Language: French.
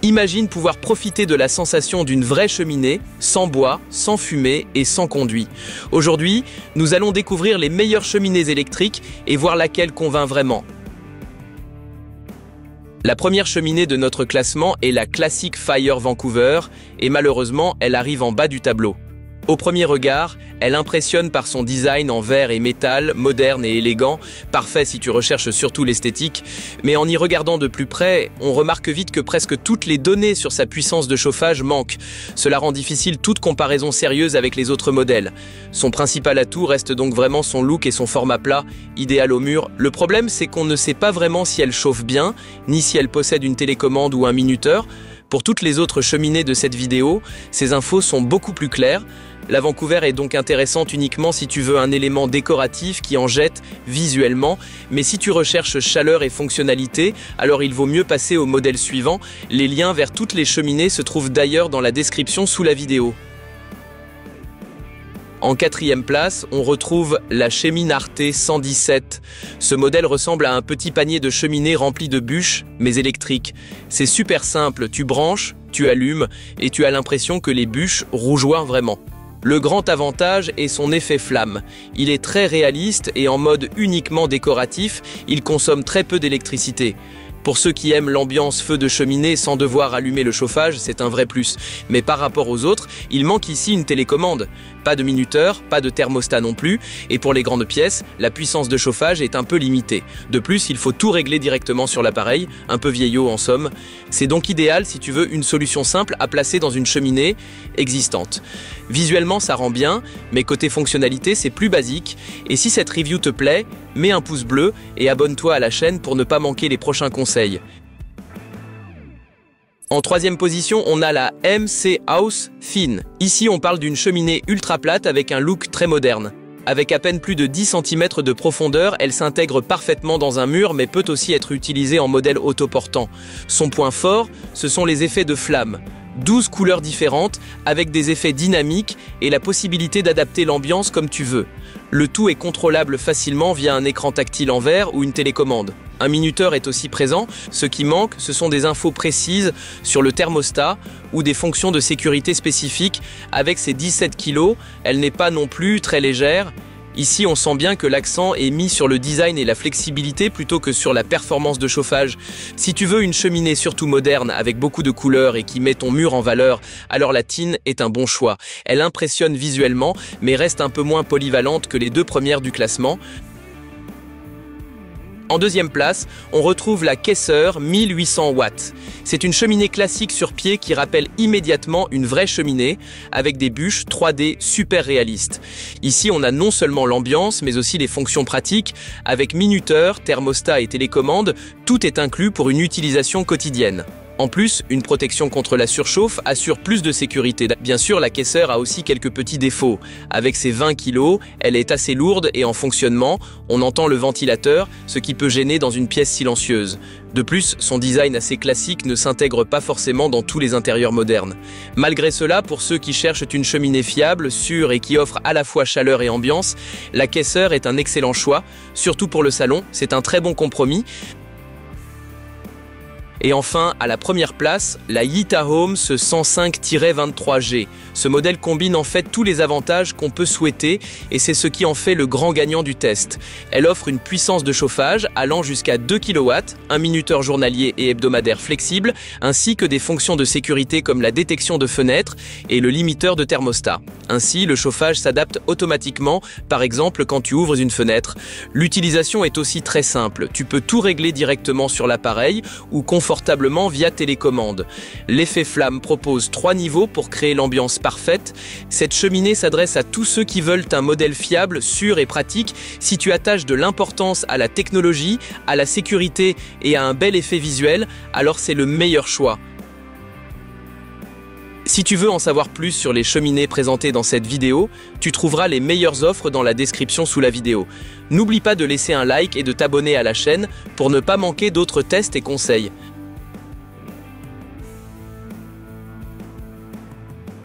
Imagine pouvoir profiter de la sensation d'une vraie cheminée, sans bois, sans fumée et sans conduit. Aujourd'hui, nous allons découvrir les meilleures cheminées électriques et voir laquelle convainc vraiment. La première cheminée de notre classement est la Classic Fire Vancouver et malheureusement, elle arrive en bas du tableau. Au premier regard, elle impressionne par son design en verre et métal, moderne et élégant, parfait si tu recherches surtout l'esthétique, mais en y regardant de plus près, on remarque vite que presque toutes les données sur sa puissance de chauffage manquent. Cela rend difficile toute comparaison sérieuse avec les autres modèles. Son principal atout reste donc vraiment son look et son format plat, idéal au mur. Le problème, c'est qu'on ne sait pas vraiment si elle chauffe bien, ni si elle possède une télécommande ou un minuteur. Pour toutes les autres cheminées de cette vidéo, ces infos sont beaucoup plus claires. La Vancouver est donc intéressante uniquement si tu veux un élément décoratif qui en jette visuellement, mais si tu recherches chaleur et fonctionnalité, alors il vaut mieux passer au modèle suivant. Les liens vers toutes les cheminées se trouvent d'ailleurs dans la description sous la vidéo. En quatrième place, on retrouve la Chemin Arte 117. Ce modèle ressemble à un petit panier de cheminée rempli de bûches, mais électrique. C'est super simple, tu branches, tu allumes, et tu as l'impression que les bûches rougeoient vraiment. Le grand avantage est son effet flamme. Il est très réaliste et en mode uniquement décoratif, il consomme très peu d'électricité. Pour ceux qui aiment l'ambiance feu de cheminée sans devoir allumer le chauffage, c'est un vrai plus. Mais par rapport aux autres, il manque ici une télécommande. Pas de minuteur, pas de thermostat non plus, et pour les grandes pièces, la puissance de chauffage est un peu limitée. De plus, il faut tout régler directement sur l'appareil, un peu vieillot en somme. C'est donc idéal si tu veux une solution simple à placer dans une cheminée existante. Visuellement, ça rend bien, mais côté fonctionnalité, c'est plus basique. Et si cette review te plaît, mets un pouce bleu et abonne-toi à la chaîne pour ne pas manquer les prochains conseils. En troisième position, on a la MC House Thin. Ici, on parle d'une cheminée ultra plate avec un look très moderne. Avec à peine plus de 10 cm de profondeur, elle s'intègre parfaitement dans un mur mais peut aussi être utilisée en modèle autoportant. Son point fort, ce sont les effets de flamme. 12 couleurs différentes, avec des effets dynamiques et la possibilité d'adapter l'ambiance comme tu veux. Le tout est contrôlable facilement via un écran tactile en verre ou une télécommande. Un minuteur est aussi présent, ce qui manque, ce sont des infos précises sur le thermostat ou des fonctions de sécurité spécifiques. Avec ses 17 kg, elle n'est pas non plus très légère. Ici, on sent bien que l'accent est mis sur le design et la flexibilité plutôt que sur la performance de chauffage. Si tu veux une cheminée surtout moderne avec beaucoup de couleurs et qui met ton mur en valeur, alors la Thin est un bon choix. Elle impressionne visuellement, mais reste un peu moins polyvalente que les deux premières du classement. En deuxième place, on retrouve la Kesser 1800 watts. C'est une cheminée classique sur pied qui rappelle immédiatement une vraie cheminée avec des bûches 3D super réalistes. Ici, on a non seulement l'ambiance, mais aussi les fonctions pratiques. Avec minuteur, thermostat et télécommande, tout est inclus pour une utilisation quotidienne. En plus, une protection contre la surchauffe assure plus de sécurité. Bien sûr, la Kesser a aussi quelques petits défauts. Avec ses 20 kg, elle est assez lourde et en fonctionnement, on entend le ventilateur, ce qui peut gêner dans une pièce silencieuse. De plus, son design assez classique ne s'intègre pas forcément dans tous les intérieurs modernes. Malgré cela, pour ceux qui cherchent une cheminée fiable, sûre et qui offre à la fois chaleur et ambiance, la Kesser est un excellent choix, surtout pour le salon, c'est un très bon compromis. Et enfin, à la première place, la Yitahomes 105-23G. Ce modèle combine en fait tous les avantages qu'on peut souhaiter et c'est ce qui en fait le grand gagnant du test. Elle offre une puissance de chauffage allant jusqu'à 2 kW, un minuteur journalier et hebdomadaire flexible, ainsi que des fonctions de sécurité comme la détection de fenêtres et le limiteur de thermostat. Ainsi, le chauffage s'adapte automatiquement, par exemple quand tu ouvres une fenêtre. L'utilisation est aussi très simple. Tu peux tout régler directement sur l'appareil ou confortablement via télécommande. L'effet flamme propose 3 niveaux pour créer l'ambiance parfaite. Cette cheminée s'adresse à tous ceux qui veulent un modèle fiable, sûr et pratique. Si tu attaches de l'importance à la technologie, à la sécurité et à un bel effet visuel, alors c'est le meilleur choix. Si tu veux en savoir plus sur les cheminées présentées dans cette vidéo, tu trouveras les meilleures offres dans la description sous la vidéo. N'oublie pas de laisser un like et de t'abonner à la chaîne pour ne pas manquer d'autres tests et conseils.